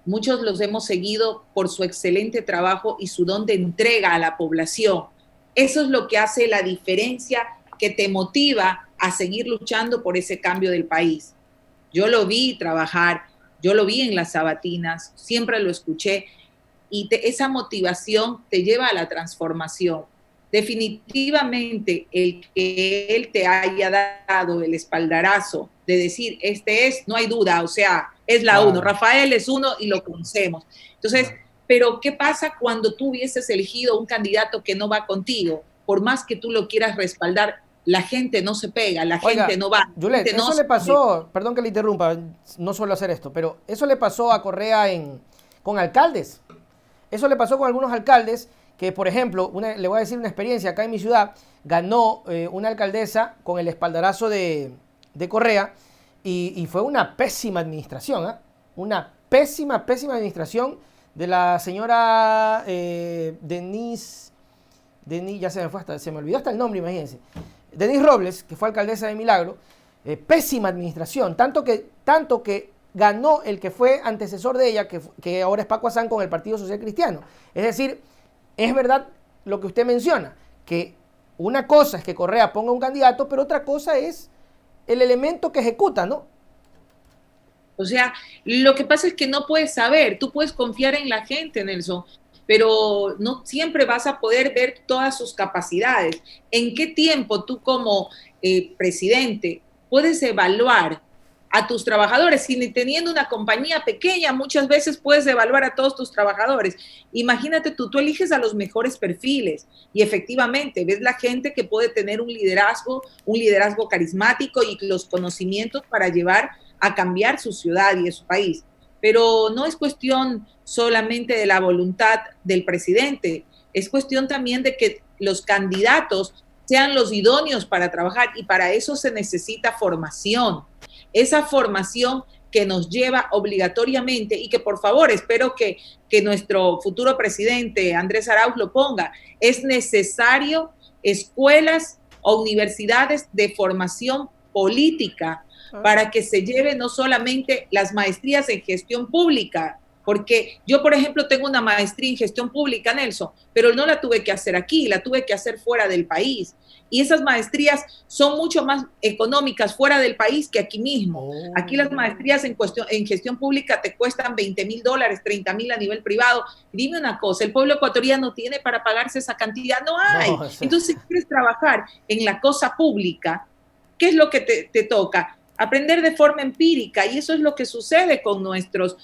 Muchos los hemos seguido por su excelente trabajo y su don de entrega a la población. Eso es lo que hace la diferencia, que te motiva a seguir luchando por ese cambio del país. Yo lo vi trabajar, yo lo vi en las sabatinas, siempre lo escuché y esa motivación te lleva a la transformación. Definitivamente el que él te haya dado el espaldarazo de decir, este es, no hay duda, o sea, es la uno. Rafael es uno y lo conocemos. Entonces, pero ¿qué pasa cuando tú hubieses elegido un candidato que no va contigo? Por más que tú lo quieras respaldar, la gente no se pega, la gente no va. Juliet, eso le pasó, perdón que le interrumpa, no suelo hacer esto, pero eso le pasó a Correa con alcaldes. Eso le pasó con algunos alcaldes que, por ejemplo, le voy a decir una experiencia, acá en mi ciudad ganó una alcaldesa con el espaldarazo de Correa y fue una pésima administración, ¿eh? Una pésima, pésima administración de la señora Denise, ya se me olvidó hasta el nombre, imagínense. Denise Robles, que fue alcaldesa de Milagro, pésima administración, tanto que ganó el que fue antecesor de ella, que ahora es Paco Azán con el Partido Social Cristiano. Es decir, es verdad lo que usted menciona, que una cosa es que Correa ponga un candidato, pero otra cosa es el elemento que ejecuta, ¿no? O sea, lo que pasa es que no puedes saber, tú puedes confiar en la gente, Nelson, pero no siempre vas a poder ver todas sus capacidades. ¿En qué tiempo tú como presidente puedes evaluar a tus trabajadores? Si teniendo una compañía pequeña, muchas veces puedes evaluar a todos tus trabajadores. Imagínate tú eliges a los mejores perfiles y efectivamente ves la gente que puede tener un liderazgo carismático y los conocimientos para llevar a cambiar su ciudad y su país. Pero no es cuestión solamente de la voluntad del presidente, es cuestión también de que los candidatos sean los idóneos para trabajar y para eso se necesita formación. Esa formación que nos lleva obligatoriamente y que por favor espero que nuestro futuro presidente Andrés Arauz lo ponga, es necesario escuelas o universidades de formación política para que se lleve no solamente las maestrías en gestión pública, porque yo, por ejemplo, tengo una maestría en gestión pública, Nelson, pero no la tuve que hacer aquí, la tuve que hacer fuera del país. Y esas maestrías son mucho más económicas fuera del país que aquí mismo. Aquí las maestrías en gestión pública te cuestan $20,000, $30,000 a nivel privado. Y dime una cosa, el pueblo ecuatoriano tiene para pagarse esa cantidad, no hay. Entonces, si quieres trabajar en la cosa pública, ¿qué es lo que te toca? Aprender de forma empírica, y eso es lo que sucede con nuestros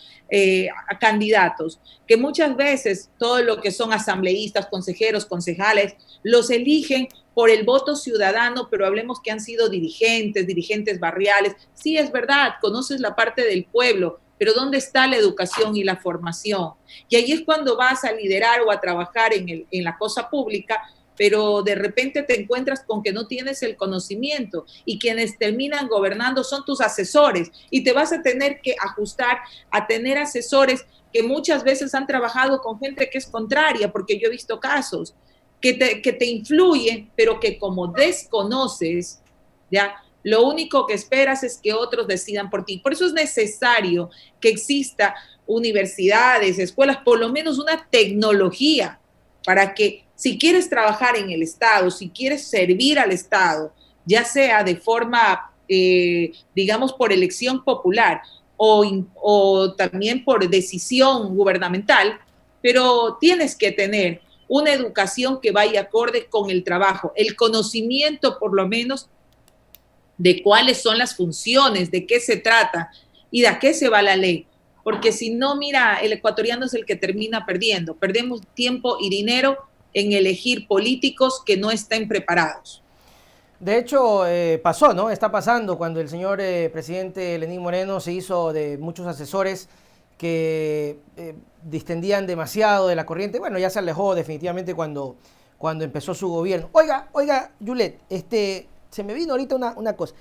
candidatos, que muchas veces todo lo que son asambleístas, consejeros, concejales, los eligen por el voto ciudadano, pero hablemos que han sido dirigentes barriales. Sí, es verdad, conoces la parte del pueblo, pero ¿dónde está la educación y la formación? Y ahí es cuando vas a liderar o a trabajar en la cosa pública, pero de repente te encuentras con que no tienes el conocimiento y quienes terminan gobernando son tus asesores y te vas a tener que ajustar a tener asesores que muchas veces han trabajado con gente que es contraria, porque yo he visto casos que te influyen, pero que como desconoces, ¿ya? Lo único que esperas es que otros decidan por ti. Por eso es necesario que exista universidades, escuelas, por lo menos una tecnología para que si quieres trabajar en el Estado, si quieres servir al Estado, ya sea de forma, digamos, por elección popular o también por decisión gubernamental, pero tienes que tener una educación que vaya acorde con el trabajo, el conocimiento por lo menos de cuáles son las funciones, de qué se trata y de a qué se va la ley. Porque si no, mira, el ecuatoriano es el que termina perdiendo. Perdemos tiempo y dinero en elegir políticos que no estén preparados. De hecho, pasó, ¿no? Está pasando cuando el señor presidente Lenín Moreno se hizo de muchos asesores que distendían demasiado de la corriente. Bueno, ya se alejó definitivamente cuando empezó su gobierno. Oiga, Yulet, se me vino ahorita una cosa.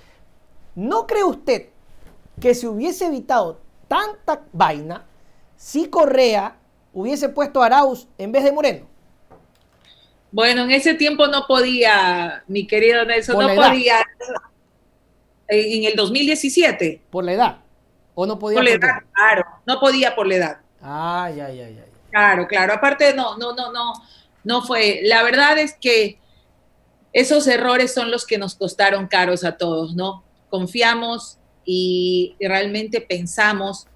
¿No cree usted que se hubiese evitado tanta vaina si Correa hubiese puesto a Arauz en vez de Moreno? Bueno, en ese tiempo no podía, mi querido Nelson, no podía. En el 2017. ¿Por la edad? ¿O no podía por la edad? Claro, no podía por la edad. Ay. Claro. Aparte, no fue. La verdad es que esos errores son los que nos costaron caros a todos, ¿no? Confiamos y realmente pensamos,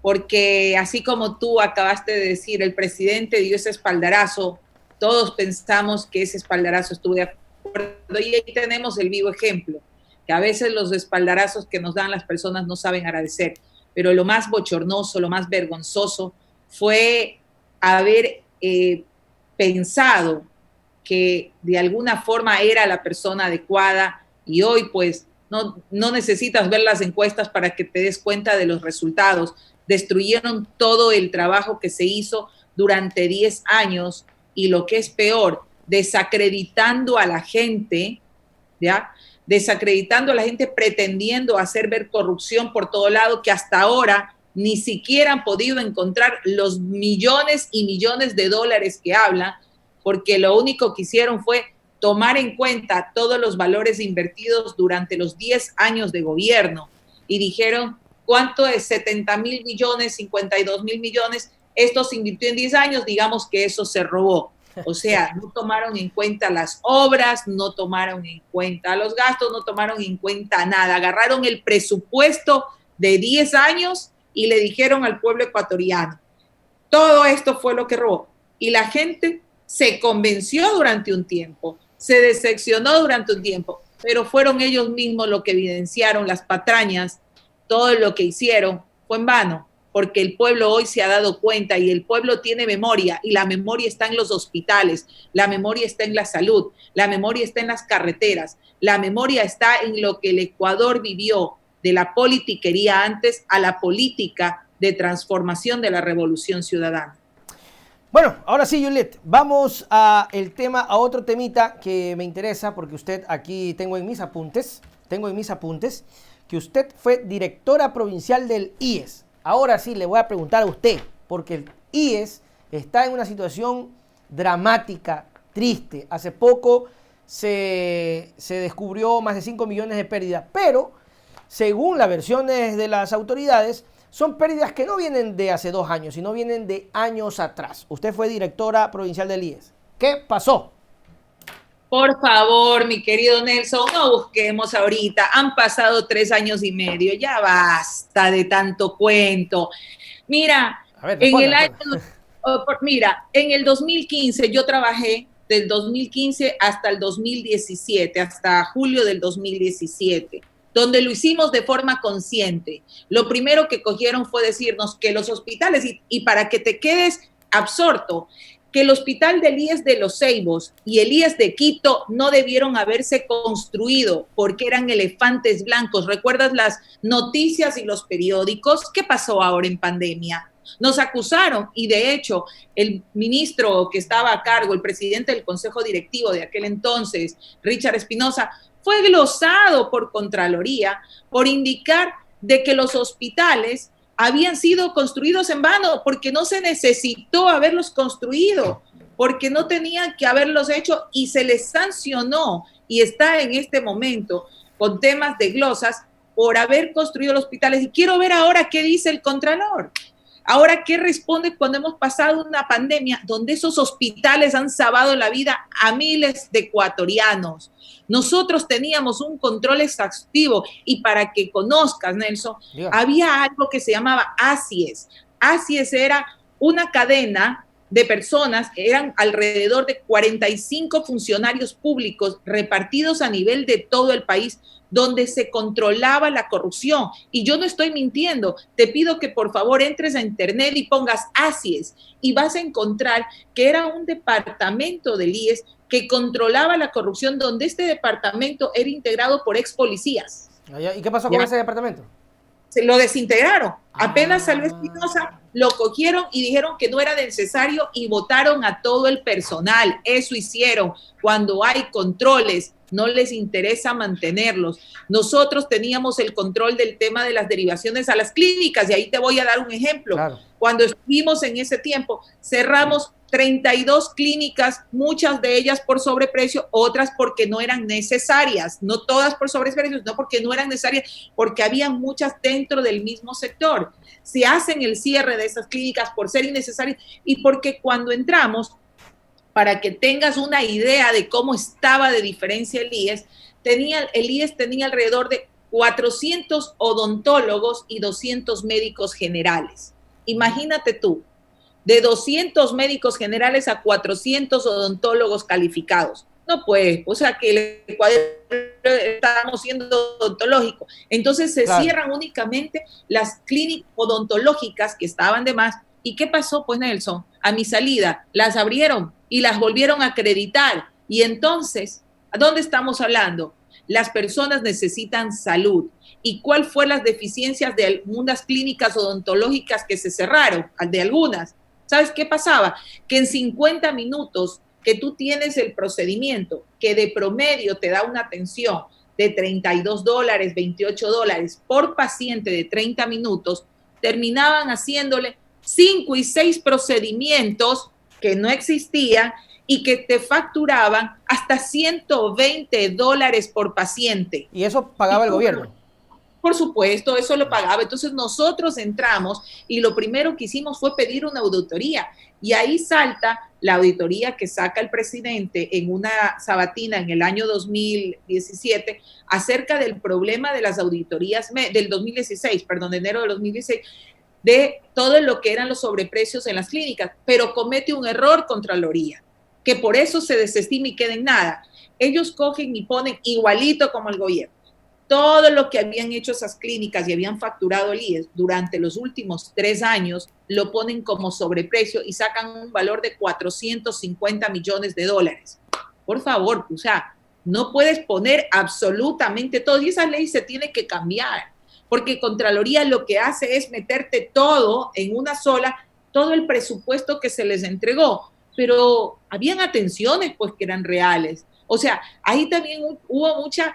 porque así como tú acabaste de decir, el presidente dio ese espaldarazo, todos pensamos que ese espaldarazo estuvo de acuerdo, y ahí tenemos el vivo ejemplo, que a veces los espaldarazos que nos dan las personas no saben agradecer, pero lo más bochornoso, lo más vergonzoso fue haber pensado que de alguna forma era la persona adecuada, y hoy pues no necesitas ver las encuestas para que te des cuenta de los resultados. Destruyeron todo el trabajo que se hizo durante 10 años y lo que es peor, desacreditando a la gente, ¿ya? Desacreditando a la gente, pretendiendo hacer ver corrupción por todo lado, que hasta ahora ni siquiera han podido encontrar los millones y millones de dólares que hablan, porque lo único que hicieron fue tomar en cuenta todos los valores invertidos durante los 10 años de gobierno y dijeron, ¿cuánto es? 70,000 millones, 52,000 millones, esto se invirtió en 10 años, digamos que eso se robó. O sea, no tomaron en cuenta las obras, no tomaron en cuenta los gastos, no tomaron en cuenta nada. Agarraron el presupuesto de 10 años y le dijeron al pueblo ecuatoriano, todo esto fue lo que robó. Y la gente se convenció durante un tiempo, se decepcionó durante un tiempo, pero fueron ellos mismos los que evidenciaron las patrañas. Todo lo que hicieron fue en vano, porque el pueblo hoy se ha dado cuenta y el pueblo tiene memoria, y la memoria está en los hospitales, la memoria está en la salud, la memoria está en las carreteras, la memoria está en lo que el Ecuador vivió de la politiquería antes a la política de transformación de la revolución ciudadana. Bueno, ahora sí, Juliet, vamos a otro temita que me interesa, porque usted aquí tengo en mis apuntes, que usted fue directora provincial del IES. Ahora sí le voy a preguntar a usted, porque el IES está en una situación dramática, triste. Hace poco se descubrió más de 5 millones de pérdidas, pero según las versiones de las autoridades, son pérdidas que no vienen de hace 2 años, sino vienen de años atrás. Usted fue directora provincial del IES. ¿Qué pasó? Por favor, mi querido Nelson, no busquemos ahorita. Han pasado 3 años y medio. Ya basta de tanto cuento. Mira, en el 2015 yo trabajé del 2015 hasta el 2017, hasta julio del 2017, donde lo hicimos de forma consciente. Lo primero que cogieron fue decirnos que los hospitales, y para que te quedes absorto, que el hospital del IES de Los Ceibos y el IES de Quito no debieron haberse construido porque eran elefantes blancos. ¿Recuerdas las noticias y los periódicos? ¿Qué pasó ahora en pandemia? Nos acusaron y de hecho el ministro que estaba a cargo, el presidente del Consejo Directivo de aquel entonces, Richard Espinosa, fue glosado por Contraloría por indicar de que los hospitales habían sido construidos en vano, porque no se necesitó haberlos construido, porque no tenían que haberlos hecho y se les sancionó y está en este momento con temas de glosas por haber construido los hospitales. Y quiero ver ahora qué dice el Contralor. Ahora, ¿qué responde cuando hemos pasado una pandemia donde esos hospitales han salvado la vida a miles de ecuatorianos? Nosotros teníamos un control exhaustivo y para que conozcas, Nelson, había algo que se llamaba ASIES. ASIES era una cadena de personas, eran alrededor de 45 funcionarios públicos repartidos a nivel de todo el país, donde se controlaba la corrupción. Y yo no estoy mintiendo, te pido que por favor entres a internet y pongas ASIES y vas a encontrar que era un departamento del IES que controlaba la corrupción, donde este departamento era integrado por ex policías. ¿Y qué pasó con ese departamento? Se lo desintegraron. Apenas salió Espinosa, lo cogieron y dijeron que no era necesario y votaron a todo el personal. Eso hicieron. Cuando hay controles, no les interesa mantenerlos. Nosotros teníamos el control del tema de las derivaciones a las clínicas y ahí te voy a dar un ejemplo. Claro. Cuando estuvimos en ese tiempo, cerramos 32 clínicas, muchas de ellas por sobreprecio, otras porque no eran necesarias, no todas por sobreprecio, no porque no eran necesarias, porque había muchas dentro del mismo sector. Se hacen el cierre de esas clínicas por ser innecesarias y porque cuando entramos, para que tengas una idea de cómo estaba de diferencia el IES tenía alrededor de 400 odontólogos y 200 médicos generales. Imagínate tú, de 200 médicos generales a 400 odontólogos calificados. No pues, o sea que el Ecuador estábamos siendo odontológico. Entonces se cierran únicamente las clínicas odontológicas que estaban de más. ¿Y qué pasó? Pues Nelson, a mi salida las abrieron y las volvieron a acreditar. Y entonces, ¿a dónde estamos hablando? Las personas necesitan salud. ¿Y cuál fue las deficiencias de algunas clínicas odontológicas que se cerraron? De algunas. ¿Sabes qué pasaba? Que en 50 minutos que tú tienes el procedimiento, que de promedio te da una atención de $32, $28 por paciente de 30 minutos, terminaban haciéndole 5 y 6 procedimientos que no existían y que te facturaban hasta $120 por paciente. ¿Y eso pagaba el gobierno? Por supuesto, eso lo pagaba. Entonces nosotros entramos y lo primero que hicimos fue pedir una auditoría. Y ahí salta la auditoría que saca el presidente en una sabatina en el año 2017 acerca del problema de las auditorías del 2016, perdón, de enero del 2016, de todo lo que eran los sobreprecios en las clínicas, pero comete un error Contraloría, que por eso se desestima y queda en nada. Ellos cogen y ponen igualito como el gobierno. Todo lo que habían hecho esas clínicas y habían facturado el IES durante los últimos 3 años lo ponen como sobreprecio y sacan un valor de $450 millones. Por favor, o sea, no puedes poner absolutamente todo y esa ley se tiene que cambiar, porque Contraloría lo que hace es meterte todo en una sola, todo el presupuesto que se les entregó, pero habían atenciones pues que eran reales. O sea, ahí también hubo mucha...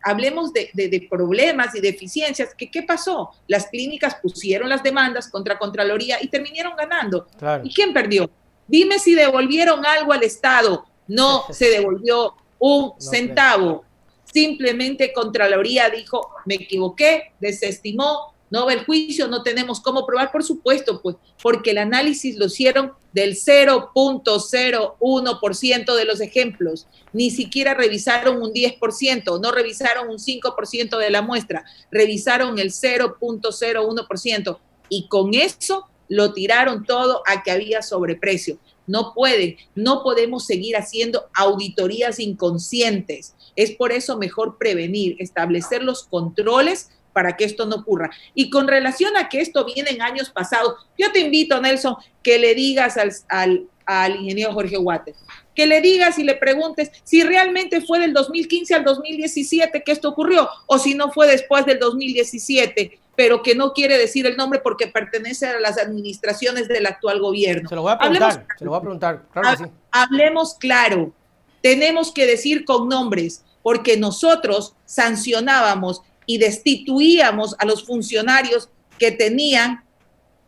hablemos de problemas y deficiencias. ¿Qué pasó? Las clínicas pusieron las demandas contra Contraloría y terminaron ganando. Claro. ¿Y quién perdió? Dime si devolvieron algo al Estado. No se devolvió un centavo. Claro. Simplemente Contraloría dijo, me equivoqué, desestimó, no va el juicio, no tenemos cómo probar, por supuesto, pues, porque el análisis lo hicieron del 0.01% de los ejemplos, ni siquiera revisaron un 10%, no revisaron un 5% de la muestra, revisaron el 0.01% y con eso lo tiraron todo a que había sobreprecio. No podemos seguir haciendo auditorías inconscientes. Es por eso mejor prevenir, establecer los controles para que esto no ocurra. Y con relación a que esto viene en años pasados, yo te invito, Nelson, que le digas al ingeniero Jorge Guates, que le digas y le preguntes si realmente fue del 2015 al 2017 que esto ocurrió, o si no fue después del 2017, pero que no quiere decir el nombre porque pertenece a las administraciones del actual gobierno. Se lo voy a preguntar, claro que sí. Hablemos claro, tenemos que decir con nombres, porque nosotros sancionábamos y destituíamos a los funcionarios que tenían,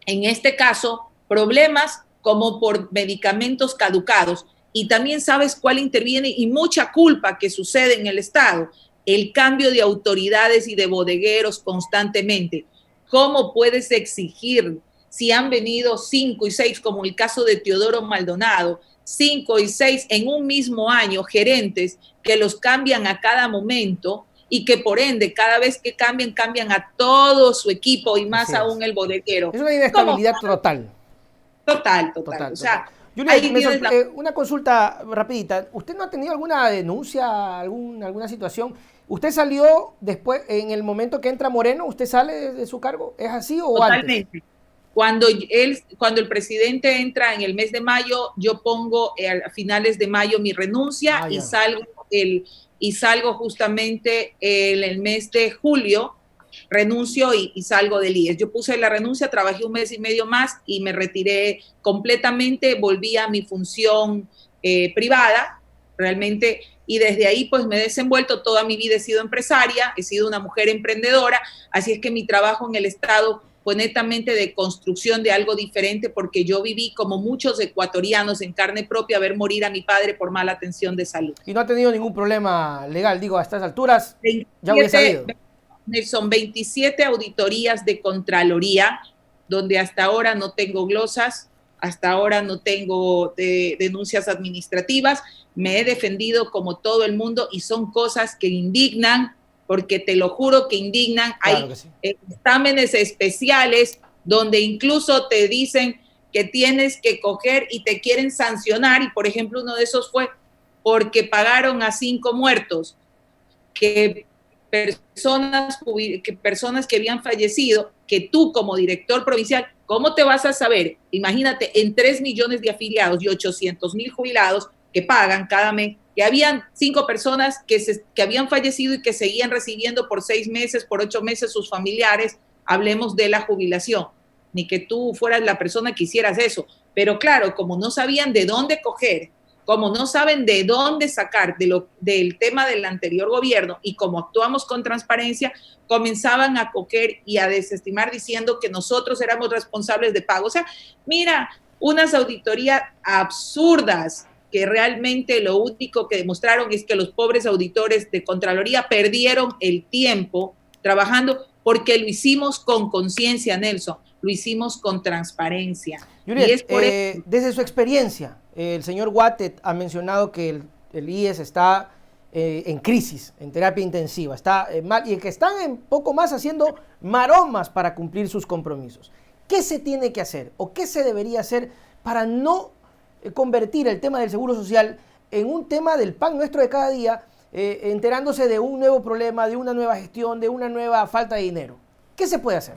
en este caso, problemas como por medicamentos caducados. Y también sabes cuál interviene y mucha culpa que sucede en el Estado, el cambio de autoridades y de bodegueros constantemente. ¿Cómo puedes exigir si han venido 5 y 6, como el caso de Teodoro Maldonado, 5 y 6 en un mismo año, gerentes que los cambian a cada momento y que por ende cada vez que cambian a todo su equipo y más aún el bodeguero? Es una inestabilidad total. Total. O sea, Julia, una consulta rapidita. ¿Usted no ha tenido alguna denuncia, alguna situación? ¿Usted salió después, en el momento que entra Moreno, usted sale de su cargo? ¿Es así o totalmente antes? Cuando el presidente entra en el mes de mayo, yo pongo a finales de mayo mi renuncia y salgo justamente el mes de julio, renuncio y salgo del IES. Yo puse la renuncia, trabajé un mes y medio más y me retiré completamente, volví a mi función privada, realmente, y desde ahí pues me he desenvuelto, toda mi vida he sido empresaria, he sido una mujer emprendedora, así es que mi trabajo en el Estado fue netamente de construcción de algo diferente, porque yo viví como muchos ecuatorianos en carne propia ver morir a mi padre por mala atención de salud. Y no ha tenido ningún problema legal, digo, a estas alturas, ya hubiera sabido. Son 27 auditorías de Contraloría, donde hasta ahora no tengo glosas, hasta ahora no tengo denuncias administrativas, me he defendido como todo el mundo y son cosas que indignan, porque te lo juro que indignan. Claro. Hay exámenes especiales donde incluso te dicen que tienes que coger y te quieren sancionar, y por ejemplo uno de esos fue porque pagaron a 5 muertos, que personas que habían fallecido, que tú como director provincial, ¿cómo te vas a saber? Imagínate, en 3 millones de afiliados y 800,000 jubilados que pagan cada mes, que habían 5 personas que habían fallecido y que seguían recibiendo por 6 meses, por 8 meses sus familiares. Hablemos de la jubilación, ni que tú fueras la persona que hicieras eso, pero claro, como no sabían de dónde coger como no saben de dónde sacar del tema del anterior gobierno y como actuamos con transparencia, comenzaban a coger y a desestimar diciendo que nosotros éramos responsables de pago. O sea, mira, unas auditorías absurdas que realmente lo único que demostraron es que los pobres auditores de Contraloría perdieron el tiempo trabajando porque lo hicimos con conciencia, Nelson, lo hicimos con transparencia. Juliet, Y es por eso. desde su experiencia, el señor Wattet ha mencionado que el IES está en crisis, en terapia intensiva, está mal, y que están en poco más haciendo maromas para cumplir sus compromisos. ¿Qué se tiene que hacer o qué se debería hacer para no convertir el tema del seguro social en un tema del pan nuestro de cada día, enterándose de un nuevo problema, de una nueva gestión, de una nueva falta de dinero? ¿Qué se puede hacer?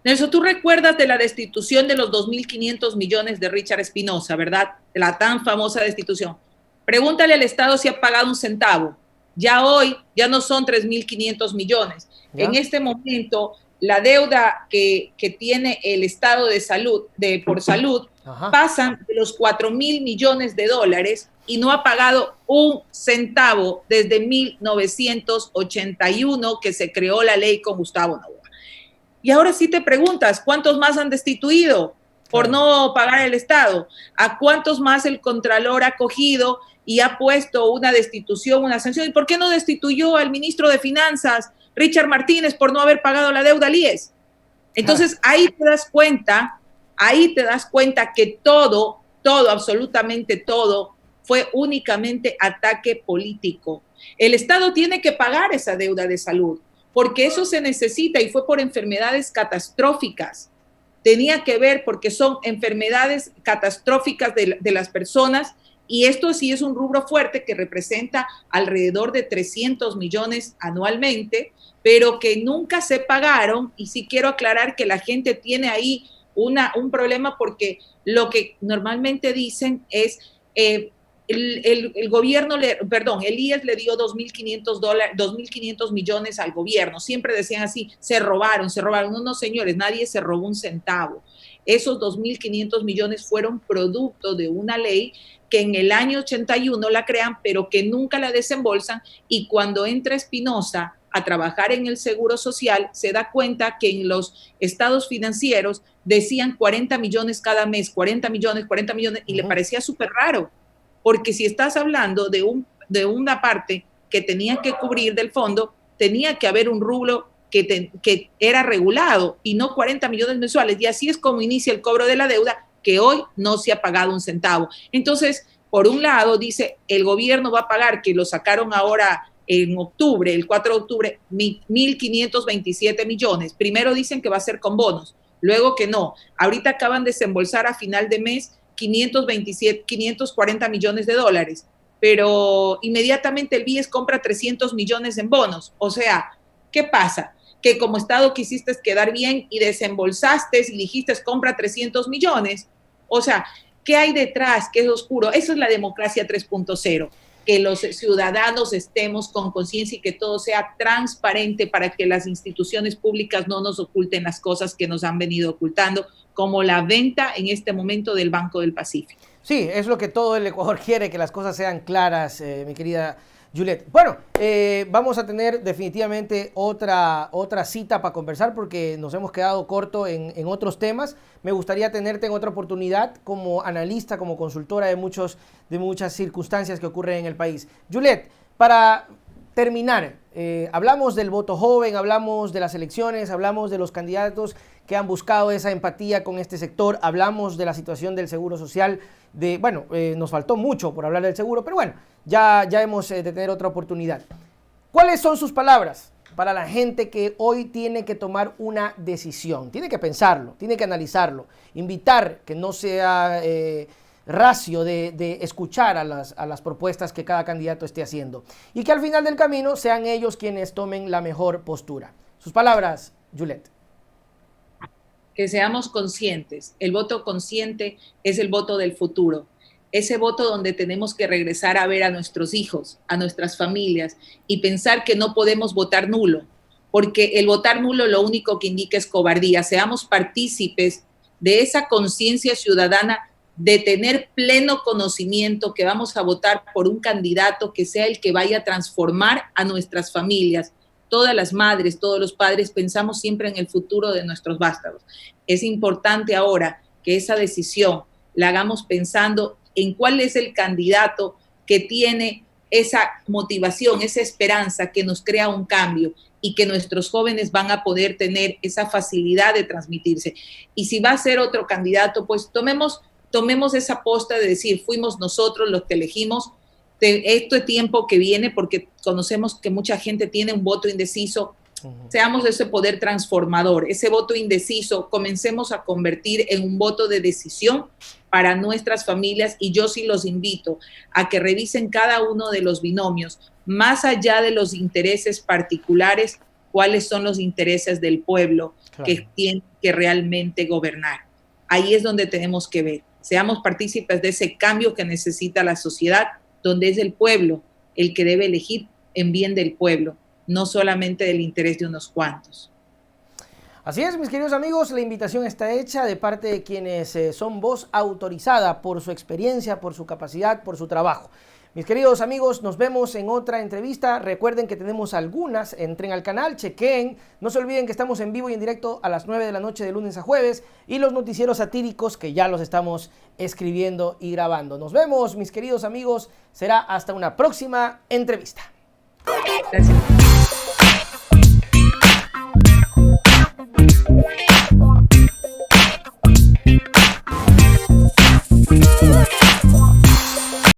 Nelson, tú recuerdas de la destitución de los 2.500 millones de Richard Espinosa, ¿verdad? De la tan famosa destitución. Pregúntale al Estado si ha pagado un centavo. Ya hoy ya no son 3.500 millones. ¿Ya? En este momento, la deuda que tiene el Estado de salud, por salud, Ajá. pasan de los 4.000 millones de dólares y no ha pagado un centavo desde 1981 que se creó la ley con Gustavo Noboa. Y ahora sí te preguntas, ¿cuántos más han destituido por no pagar el Estado? ¿A cuántos más el Contralor ha cogido y ha puesto una destitución, una sanción? ¿Y por qué no destituyó al ministro de Finanzas, Richard Martínez, por no haber pagado la deuda al IES? Entonces, ahí te das cuenta que todo, absolutamente todo, fue únicamente ataque político. El Estado tiene que pagar esa deuda de salud, porque eso se necesita y fue por enfermedades catastróficas. Tenía que ver porque son enfermedades catastróficas de las personas y esto sí es un rubro fuerte que representa alrededor de 300 millones anualmente, pero que nunca se pagaron y sí quiero aclarar que la gente tiene ahí un problema porque lo que normalmente dicen es el gobierno, el IES le dio $2.500 millones al gobierno. Siempre decían así, se robaron. No, señores, nadie se robó un centavo. Esos 2.500 millones fueron producto de una ley que en el año 81 la crean, pero que nunca la desembolsan. Y cuando entra Espinosa a trabajar en el Seguro Social, se da cuenta que en los estados financieros decían 40 millones cada mes, 40 millones, y le parecía súper raro. Porque si estás hablando de una parte que tenía que cubrir del fondo, tenía que haber un rubro que era regulado y no 40 millones mensuales. Y así es como inicia el cobro de la deuda, que hoy no se ha pagado un centavo. Entonces, por un lado, dice, el gobierno va a pagar, que lo sacaron ahora en octubre, el 4 de octubre, 1.527 millones. Primero dicen que va a ser con bonos, luego que no. Ahorita acaban de desembolsar a final de mes 540 millones de dólares, pero inmediatamente el BIES compra 300 millones en bonos. O sea, ¿qué pasa? Que como Estado quisiste quedar bien y desembolsaste y dijiste compra 300 millones. O sea, ¿qué hay detrás? ¿Qué es oscuro? Eso es la democracia 3.0. Que los ciudadanos estemos con conciencia y que todo sea transparente para que las instituciones públicas no nos oculten las cosas que nos han venido ocultando, como la venta en este momento del Banco del Pacífico. Sí, es lo que todo el Ecuador quiere, que las cosas sean claras, mi querida Juliet. Bueno, vamos a tener definitivamente otra cita para conversar porque nos hemos quedado corto en otros temas. Me gustaría tenerte en otra oportunidad como analista, como consultora de muchas circunstancias que ocurren en el país. Juliet, para terminar, hablamos del voto joven, hablamos de las elecciones, hablamos de los candidatos que han buscado esa empatía con este sector, hablamos de la situación del seguro social, nos faltó mucho por hablar del seguro, pero bueno, ya hemos de tener otra oportunidad. ¿Cuáles son sus palabras para la gente que hoy tiene que tomar una decisión? Tiene que pensarlo, tiene que analizarlo, invitar que no sea racio de escuchar a las propuestas que cada candidato esté haciendo y que al final del camino sean ellos quienes tomen la mejor postura. Sus palabras, Juliet. Que seamos conscientes. El voto consciente es el voto del futuro. Ese voto donde tenemos que regresar a ver a nuestros hijos, a nuestras familias y pensar que no podemos votar nulo, porque el votar nulo lo único que indica es cobardía. Seamos partícipes de esa conciencia ciudadana de tener pleno conocimiento que vamos a votar por un candidato que sea el que vaya a transformar a nuestras familias. Todas las madres, todos los padres pensamos siempre en el futuro de nuestros vástagos. Es importante ahora que esa decisión la hagamos pensando en cuál es el candidato que tiene esa motivación, esa esperanza que nos crea un cambio y que nuestros jóvenes van a poder tener esa facilidad de transmitirse. Y si va a ser otro candidato, pues tomemos esa posta de decir, fuimos nosotros los que elegimos, este tiempo que viene, porque conocemos que mucha gente tiene un voto indeciso, seamos ese poder transformador, ese voto indeciso, comencemos a convertir en un voto de decisión para nuestras familias, y yo sí los invito a que revisen cada uno de los binomios, más allá de los intereses particulares, cuáles son los intereses del pueblo que tiene que realmente gobernar. Ahí es donde tenemos que ver, seamos partícipes de ese cambio que necesita la sociedad, donde es el pueblo el que debe elegir en bien del pueblo, no solamente del interés de unos cuantos. Así es, mis queridos amigos, la invitación está hecha de parte de quienes son voz autorizada por su experiencia, por su capacidad, por su trabajo. Mis queridos amigos, nos vemos en otra entrevista. Recuerden que tenemos algunas, entren al canal, chequen. No se olviden que estamos en vivo y en directo a las 9 de la noche de lunes a jueves, y los noticieros satíricos que ya los estamos escribiendo y grabando. Nos vemos, mis queridos amigos. Será hasta una próxima entrevista. Gracias.